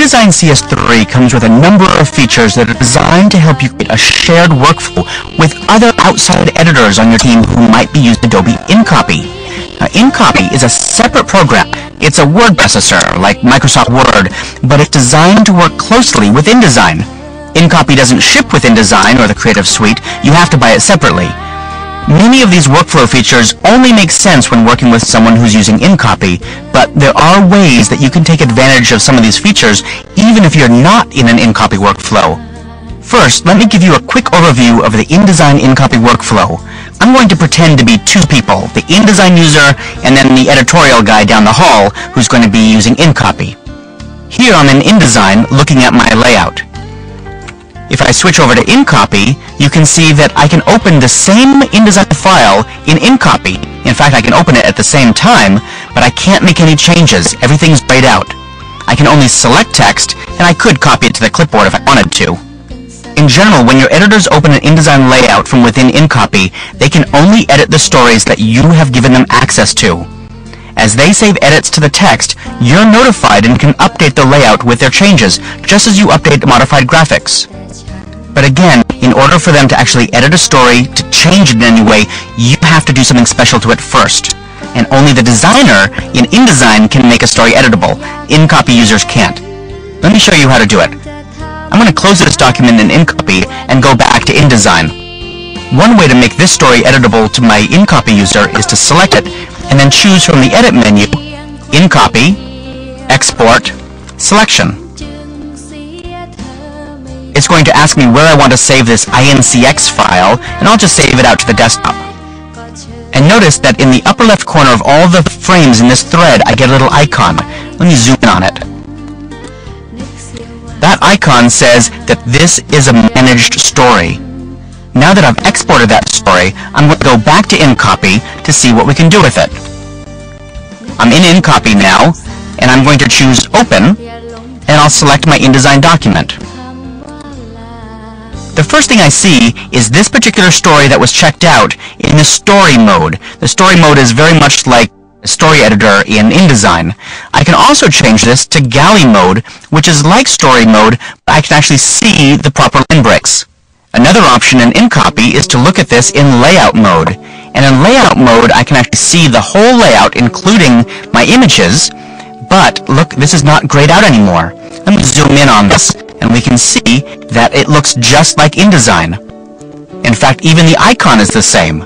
Indesign CS3 comes with a number of features that are designed to help you create a shared workflow with other outside editors on your team who might be using Adobe InCopy. Now, InCopy is a separate program. It's a word processor like Microsoft Word, but it's designed to work closely with InDesign. InCopy doesn't ship with InDesign or the Creative Suite. You have to buy it separately. Many of these workflow features only make sense when working with someone who's using InCopy, but there are ways that you can take advantage of some of these features even if you're not in an InCopy workflow. First, let me give you a quick overview of the InDesign InCopy workflow. I'm going to pretend to be two people, the InDesign user and then the editorial guy down the hall who's going to be using InCopy. Here I'm in InDesign looking at my layout. If I switch over to InCopy, you can see that I can open the same InDesign file in InCopy. In fact, I can open it at the same time, but I can't make any changes. Everything's grayed out. I can only select text, and I could copy it to the clipboard if I wanted to. In general, when your editors open an InDesign layout from within InCopy, they can only edit the stories that you have given them access to. As they save edits to the text, you're notified and can update the layout with their changes, just as you update modified graphics. But again, in order for them to actually edit a story, to change it in any way, you have to do something special to it first. And only the designer in InDesign can make a story editable. InCopy users can't. Let me show you how to do it. I'm going to close this document in InCopy and go back to InDesign. One way to make this story editable to my InCopy user is to select it and then choose from the Edit menu, InCopy, Export, Selection. It's going to ask me where I want to save this INCX file, and I'll just save it out to the desktop. And notice that in the upper left corner of all the frames in this thread, I get a little icon. Let me zoom in on it. That icon says that this is a managed story. Now that I've exported that story, I'm going to go back to InCopy to see what we can do with it. I'm in InCopy now, and I'm going to choose Open, and I'll select my InDesign document. The first thing I see is this particular story that was checked out in the story mode. The story mode is very much like a story editor in InDesign. I can also change this to galley mode, which is like story mode, but I can actually see the proper line breaks. Another option in InCopy is to look at this in layout mode. And in layout mode, I can actually see the whole layout, including my images, but look, this is not grayed out anymore. Let me zoom in on this, and we can see that it looks just like InDesign. In fact, even the icon is the same.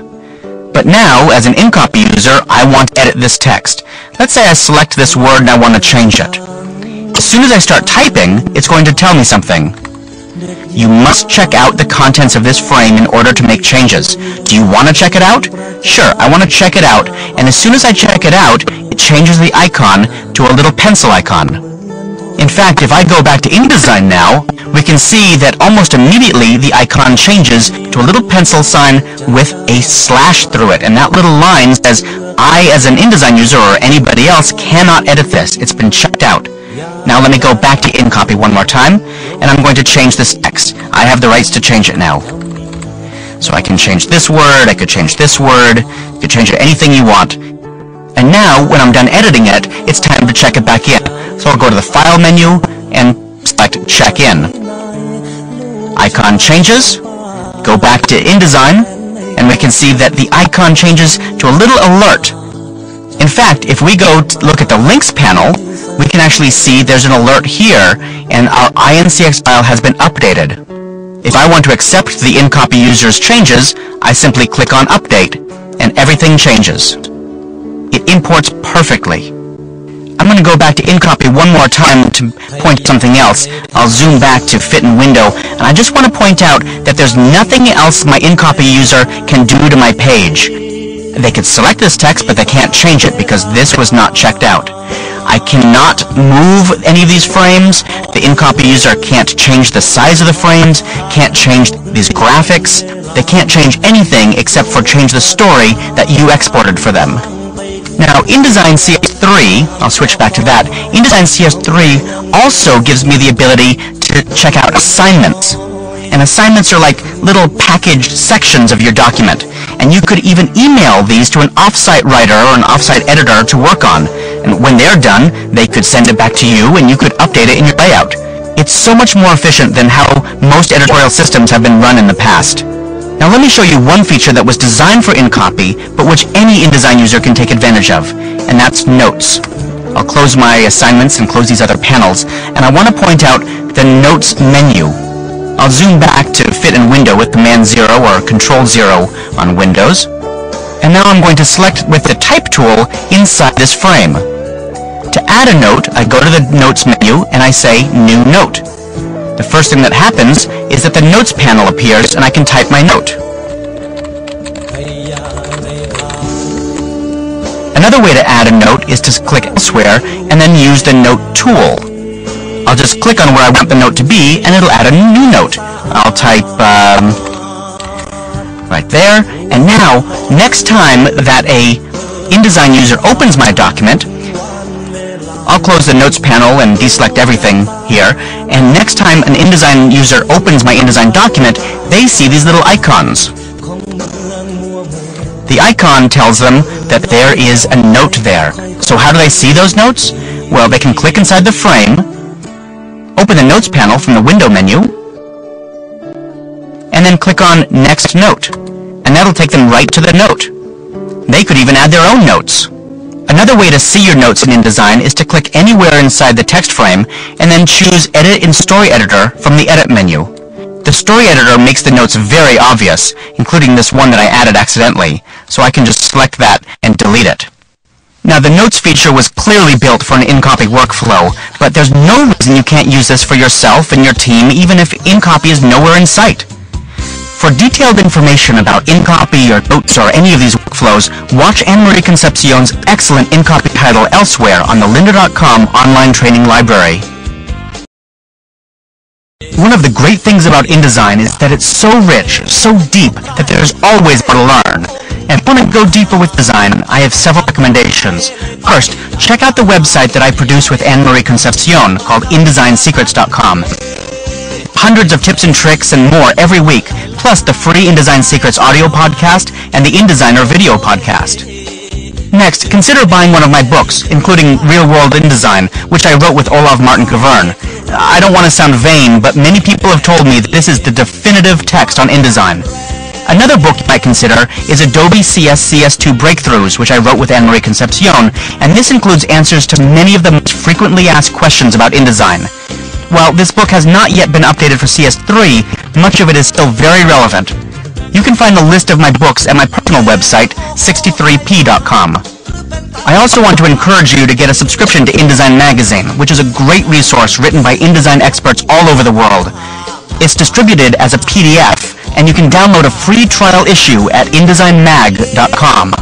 But now, as an InCopy user, I want to edit this text. Let's say I select this word and I want to change it. As soon as I start typing, it's going to tell me something. You must check out the contents of this frame in order to make changes. Do you want to check it out? Sure, I want to check it out, and as soon as I check it out, it changes the icon to a little pencil icon. In fact, if I go back to InDesign now, we can see that almost immediately the icon changes to a little pencil sign with a slash through it, and that little line says, I, as an InDesign user or anybody else, cannot edit this. It's been checked out. Now let me go back to InCopy one more time, and I'm going to change this text. I have the rights to change it now. So I can change this word, I could change this word, you could change it anything you want. And now, when I'm done editing it, it's time to check it back in. So I'll go to the File menu and select Check In. Icon changes, go back to InDesign, and we can see that the icon changes to a little alert. In fact, if we go to look at the Links panel, we can actually see there's an alert here, and our INCX file has been updated. If I want to accept the InCopy user's changes, I simply click on Update, and everything changes. It imports perfectly. I'm going to go back to InCopy one more time to point to something else. I'll zoom back to Fit in Window, and I just want to point out that there's nothing else my InCopy user can do to my page. They could select this text, but they can't change it because this was not checked out. I cannot move any of these frames. The InCopy user can't change the size of the frames, can't change these graphics. They can't change anything except for change the story that you exported for them. Now, Indesign CS3, I'll switch back to that, Indesign CS3 also gives me the ability to check out assignments. And assignments are like little packaged sections of your document. And you could even email these to an offsite writer or an offsite editor to work on. and when they're done, they could send it back to you and you could update it in your layout. It's so much more efficient than how most editorial systems have been run in the past. Now let me show you one feature that was designed for InCopy, but which any InDesign user can take advantage of, and that's Notes. I'll close my assignments and close these other panels, and I want to point out the Notes menu. I'll zoom back to fit in window with Command 0 or Control 0 on Windows. And now I'm going to select with the Type tool inside this frame. To add a note, I go to the Notes menu and I say New Note. The first thing that happens is that the Notes panel appears and I can type my note. Another way to add a note is to click elsewhere and then use the Note tool. I'll just click on where I want the note to be and it'll add a new note. I'll type right there, and now next time that a InDesign user opens my document, I'll close the Notes panel and deselect everything here, and next time an InDesign user opens my InDesign document, they see these little icons. The icon tells them that there is a note there. So how do they see those notes? Well, they can click inside the frame, open the Notes panel from the Window menu, and then click on Next Note, and that'll take them right to the note. They could even add their own notes. Another way to see your notes in InDesign is to click anywhere inside the text frame and then choose Edit in Story Editor from the Edit menu. The Story Editor makes the notes very obvious, including this one that I added accidentally, so I can just select that and delete it. Now, the Notes feature was clearly built for an InCopy workflow, but there's no reason you can't use this for yourself and your team even if InCopy is nowhere in sight. For detailed information about InCopy or Notes or any of these workflows, watch Anne-Marie Concepcion's excellent InCopy title elsewhere on the lynda.com online training library. One of the great things about InDesign is that it's so rich, so deep, that there's always more to learn. And if you want to go deeper with design, I have several recommendations. First, check out the website that I produce with Anne-Marie Concepcion called InDesignSecrets.com. Hundreds of tips and tricks and more every week, plus the free InDesign Secrets audio podcast and the InDesigner video podcast. Next, consider buying one of my books, including Real World InDesign, which I wrote with Olav Martin Kavern. I don't want to sound vain, but many people have told me that this is the definitive text on InDesign. Another book you might consider is Adobe CS3 Breakthroughs, which I wrote with Anne-Marie Concepcion, and this includes answers to many of the most frequently asked questions about InDesign. While this book has not yet been updated for CS3, much of it is still very relevant. You can find the list of my books at my personal website, 63p.com. I also want to encourage you to get a subscription to InDesign Magazine, which is a great resource written by InDesign experts all over the world. It's distributed as a PDF, and you can download a free trial issue at InDesignMag.com.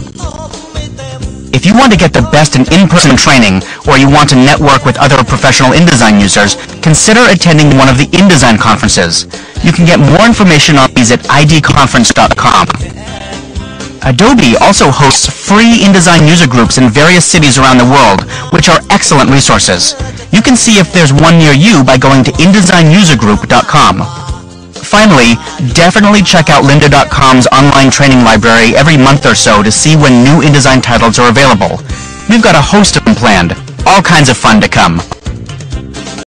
If you want to get the best in-person training, or you want to network with other professional InDesign users, consider attending one of the InDesign conferences. You can get more information on these at idconference.com. Adobe also hosts free InDesign user groups in various cities around the world, which are excellent resources. You can see if there's one near you by going to InDesignUserGroup.com. Finally, definitely check out lynda.com's online training library every month or so to see when new InDesign titles are available. We've got a host of them planned, all kinds of fun to come.